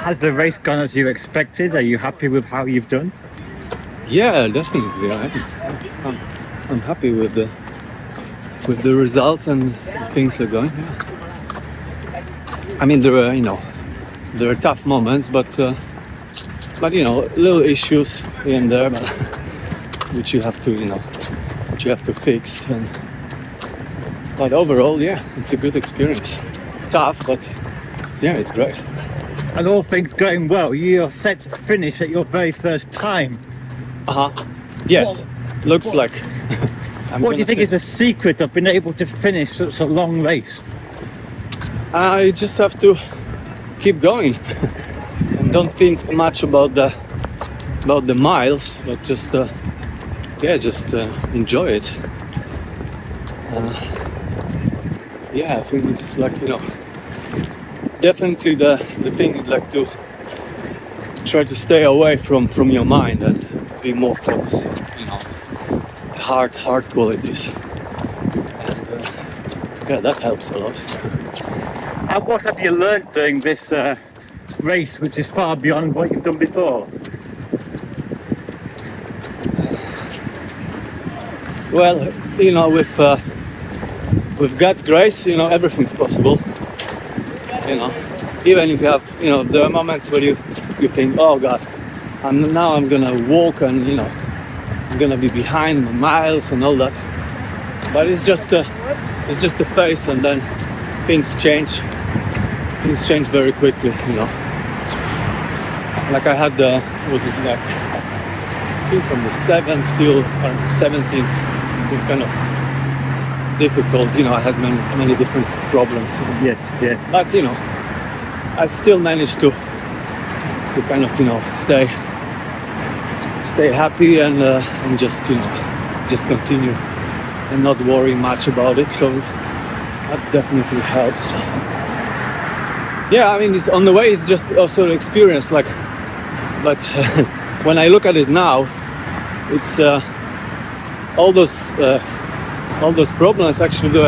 Has the race gone as you expected? Are you happy with how you've done? Yeah, definitely. I'm happy with the results and things are going. Yeah. I mean, there are tough moments, but little issues here and there, which you have to fix. But overall, yeah, it's a good experience. Tough, but it's great. And all things going well, you're set to finish at your very first time. Yes, looks like. What do you think is the secret of being able to finish such a long race? I just have to keep going and don't think much about the miles, but just enjoy it. I think it's like, definitely the thing, like to try to stay away from your mind and be more focused on hard qualities. And that helps a lot. And what have you learned during this race, which is far beyond what you've done before? Well, with God's grace, everything's possible. Even if you have, there are moments where you think, oh God, I'm gonna walk and it's gonna be behind the miles and all that. But it's just a phase, and then things change. Things change very quickly, Like I had was it like I think from the 7th till 17th, it was kind of difficult. I had many different problems. Yes. But I still managed to kind of stay happy and just continue and not worry much about it. So that definitely helps. Yeah, I mean, it's on the way. It's just also an experience. But when I look at it now, it's all those problems actually they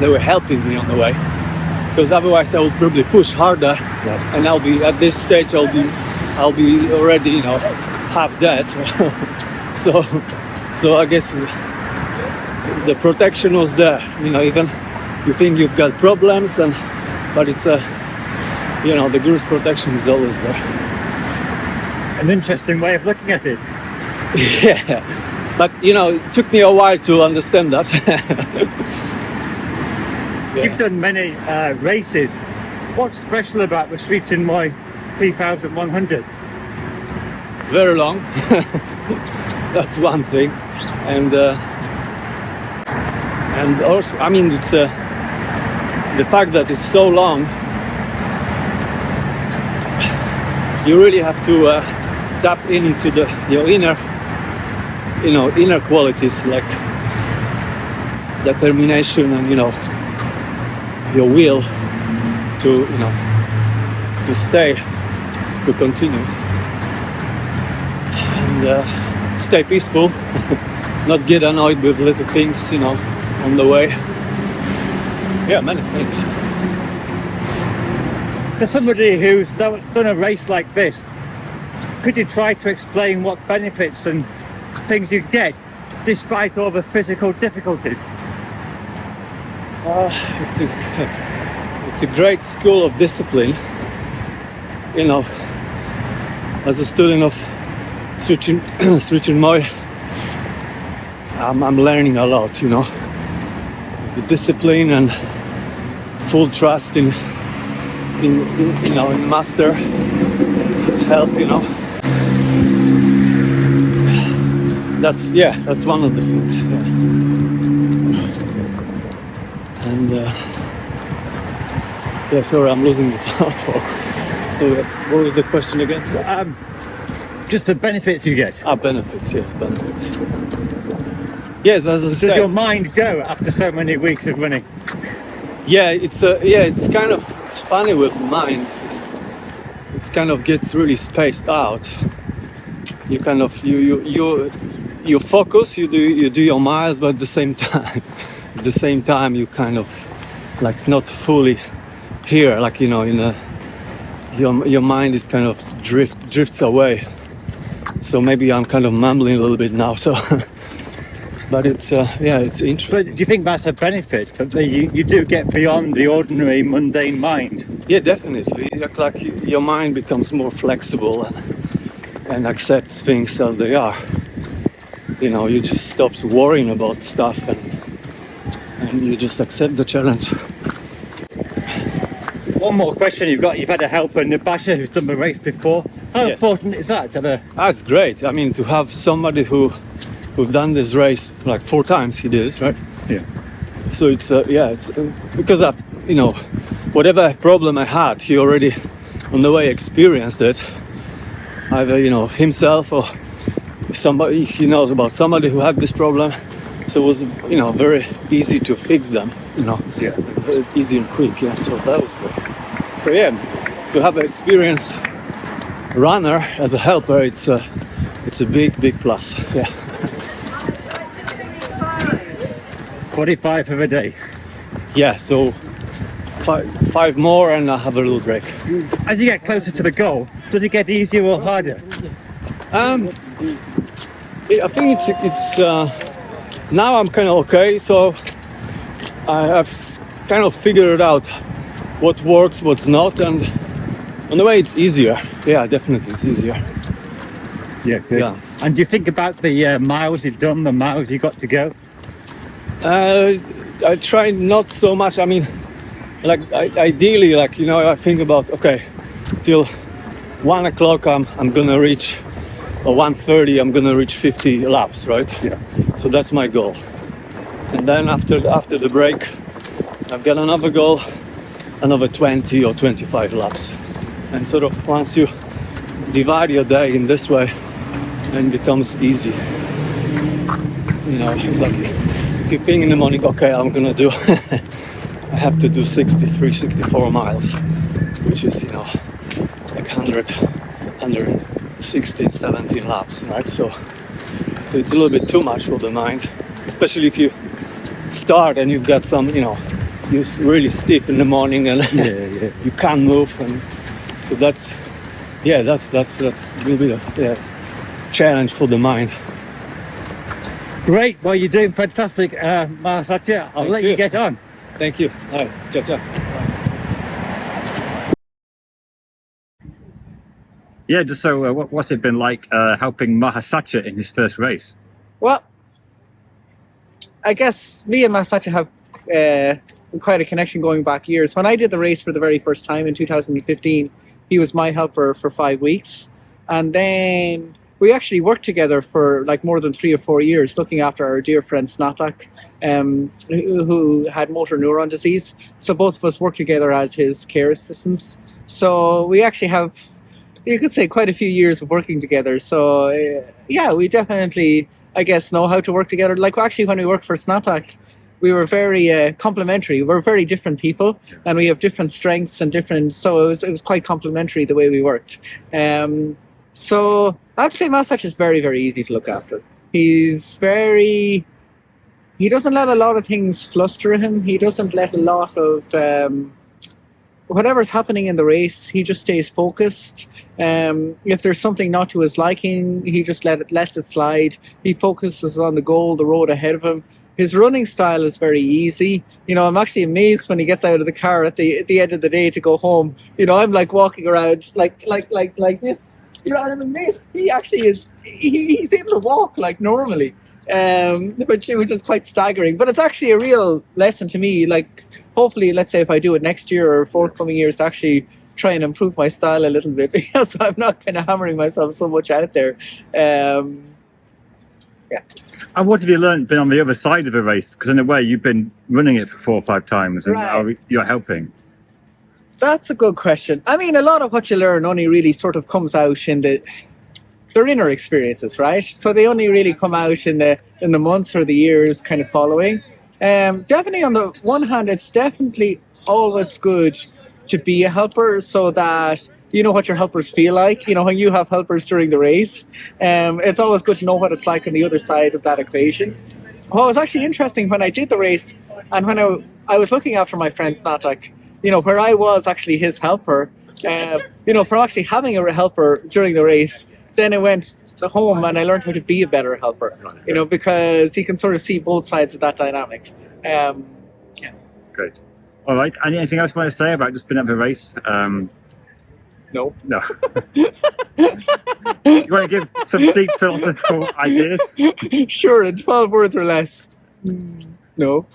were helping me on the way, because otherwise I would probably push harder, and I'll be at this stage. I'll be already half dead. so I guess the protection was there. Even you think you've got problems, but it's the Guru's protection is always there. An interesting way of looking at it. Yeah, but it took me a while to understand that. Yeah. You've done many races. What's special about the Sri Chinmoy 3100? It's very long. That's one thing, and also, I mean, it's the fact that it's so long. You really have to tap into your inner qualities, like determination and your will to stay, to continue, and stay peaceful, not get annoyed with little things on the way. Yeah, many things. To somebody who's done a race like this, could you try to explain what benefits and things you get despite all the physical difficulties? It's a great school of discipline. As a student of Sri Chinmoy, I'm learning a lot. The discipline and full trust in master, his help. That's one of the things. Yeah. And sorry, I'm losing the focus. So what was the question again? Just the benefits you get. Benefits, yes, benefits. Yes, as I said. Does your mind go after so many weeks of running? Yeah, it's kind of, it's funny with minds. It's kind of gets really spaced out. You kind of you focus, you do your miles, but at the same time you kind of like not fully here, like, you know, your mind is kind of drifts away. So maybe I'm kind of mumbling a little bit now. So, but it's it's interesting. But do you think that's a benefit? That you do get beyond the ordinary mundane mind? Yeah, definitely. Like your mind becomes more flexible and accepts things as they are. You know, you just stop worrying about stuff and you just accept the challenge. One more question you've got. You've had a helper, Nabasha, who's done the race before. How Yes. important is that to have a... It's great. I mean, to have somebody who've done this race like 4 times, he did it, right? Yeah. So it's because you know, whatever problem I had, he already on the way experienced it. Either, you know, himself or somebody he knows about somebody who had this problem. So it was, you know, very easy to fix them. You know, Yeah. it's easy and quick. Yeah. So that was good. So yeah, to have an experienced runner as a helper, it's a big plus. Yeah. 45 for the day. Yeah. So five more, and I'll have a little break. As you get closer to the goal, does it get easier or harder? I think it's now I'm kind of okay. So I've kind of figured out what works, what's not, and on the way it's easier. Yeah, definitely it's easier. Yeah, good. Yeah. And do you think about the miles you've done, the miles you got to go? I try not so much. I mean, like ideally, like, you know, I think about, okay, till 1 o'clock I'm gonna reach, or 1:30 I'm gonna reach 50 laps, right? Yeah. So that's my goal. And then after the break, I've got another goal, another 20 or 25 laps. And sort of once you divide your day in this way, then it becomes easy. You know, it's like if you think in the morning, okay, I'm gonna do, I have to do 64 miles, which is, you know, like 116, 17 laps, right? So it's a little bit too much for the mind, especially if you start and you've got some, you know, you're really stiff in the morning and you can't move, and so that's will be a challenge for the mind. Great. Well, you're doing fantastic, Mahasatya. I'll let you get on. Thank you. All right. Ciao, ciao. Yeah, just so what's it been like helping Mahasatya in his first race? Well, I guess me and Mahasatya have quite a connection going back years. When I did the race for the very first time in 2015, he was my helper for 5 weeks. And then we actually worked together for like more than 3 or 4 years, looking after our dear friend Snatak, who had motor neuron disease. So both of us worked together as his care assistants. So we actually have, you could say, quite a few years of working together. So yeah, we definitely, I guess, know how to work together. Like actually when we worked for Snatak, we were very complementary. We're very different people, and we have different strengths and different. So it was quite complementary the way we worked. So I'd say Mahasatya is very, very easy to look after. He doesn't let a lot of things fluster him. He doesn't let a lot of whatever's happening in the race. He just stays focused. If there's something not to his liking, he just lets it slide. He focuses on the goal, the road ahead of him. His running style is very easy. You know, I'm actually amazed when he gets out of the car at the end of the day to go home. You know, I'm like walking around like this. You know, I'm amazed. He actually is. He's able to walk like normally, which is quite staggering. But it's actually a real lesson to me. Like, hopefully, let's say if I do it next year or forthcoming years, to actually try and improve my style a little bit, so I'm not kind of hammering myself so much out there. Yeah. And what have you learned been on the other side of the race? Because in a way, you've been running it for 4 or 5 times, and now you're helping. That's a good question. I mean, a lot of what you learn only really sort of comes out in their inner experiences, right? So they only really come out in the months or the years kind of following. Definitely on the one hand, it's definitely always good to be a helper so that you know what your helpers feel like. You know, when you have helpers during the race, it's always good to know what it's like on the other side of that equation. What was actually interesting when I did the race and when I was looking after my friend Snatak, you know, where I was actually his helper, you know, from actually having a helper during the race, then I went to home and I learned how to be a better helper, you know, because you can sort of see both sides of that dynamic. Yeah. Great. All right. Anything else you want to say about just being at the race? No. No. You want to give some deep philosophical ideas? Sure, in 12 words or less. No.